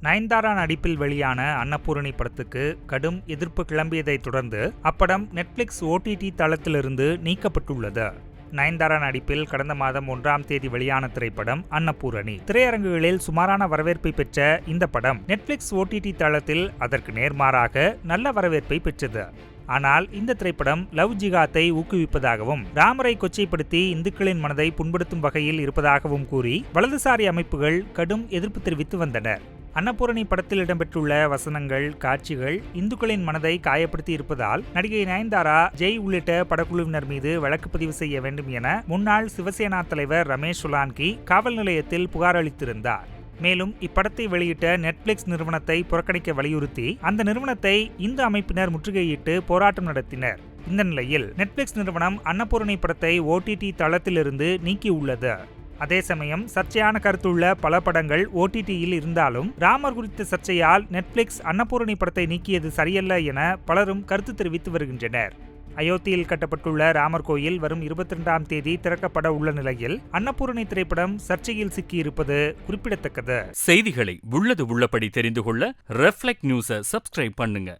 நயன்தாரா நடிப்பில் வெளியான அன்னபூரணி படத்துக்கு கடும் எதிர்ப்பு கிளம்பியதைத் தொடர்ந்து அப்படம் நெட்ஃபிளிக்ஸ் OTT தளத்திலிருந்து நீக்கப்பட்டுள்ளது. நயன்தாரா நடிப்பில் கடந்த மாதம் 1ஆம் தேதி வெளியான திரைப்படம் அன்னபூரணி. திரையரங்குகளில் சுமாரான வரவேற்பை பெற்ற இந்த படம் நெட்ஃபிளிக்ஸ் OTT தளத்தில் அதற்கு நேர்மாறாக நல்ல வரவேற்பை பெற்றது. ஆனால் இந்த திரைப்படம் லவ் ஜிகாத்தை ஊக்குவிப்பதாகவும் ராமரை கொச்சைப்படுத்தி இந்துக்களின் மனதை புண்படுத்தும் வகையில் இருப்பதாகவும் கூறி வலதுசாரி அமைப்புகள் கடும் எதிர்ப்பு தெரிவித்து வந்தனர். அன்னபூரணி படத்தில் இடம்பெற்றுள்ள வசனங்கள், காட்சிகள் இந்துக்களின் மனதை காயப்படுத்தி இருப்பதால் நடிகை நயன்தாரா, ஜெய் உள்ளிட்ட படக்குழுவினர் மீது வழக்கு பதிவு செய்ய வேண்டும் என முன்னாள் சிவசேனா தலைவர் ரமேஷ் சொலான்கி காவல் நிலையத்தில் புகார் அளித்திருந்தார். மேலும் இப்படத்தை வெளியிட்ட நெட்ஃபிளிக்ஸ் நிறுவனத்தை புறக்கணிக்க வலியுறுத்தி அந்த நிறுவனத்தை இந்து அமைப்பினர் முற்றுகையிட்டு போராட்டம் நடத்தினர். இந்த நிலையில் நெட்ஃபிளிக்ஸ் நிறுவனம் அன்னபூரணி படத்தை OTT தளத்திலிருந்து நீக்கியுள்ளது. அதே சமயம் சர்ச்சையான கருத்துள்ள பல படங்கள் OTTயில் இருந்தாலும் ராமர் குறித்த சர்ச்சையால் நெட்ஃபிளிக்ஸ் அன்னபூரணி படத்தை நீக்கியது சரியல்ல என பலரும் கருத்து தெரிவித்து வருகின்றனர். அயோத்தியில் கட்டப்பட்டுள்ள ராமர் கோயில் வரும் 22ஆம் தேதி திறக்கப்பட உள்ள நிலையில் அன்னபூரணி திரைப்படம் சர்ச்சையில் சிக்கியிருப்பது குறிப்பிடத்தக்கது. செய்திகளை உள்ளது உள்ளபடி தெரிந்து கொள்ள ரெஃப்ளெக்ட் நியூஸை சப்ஸ்கிரைப் பண்ணுங்க.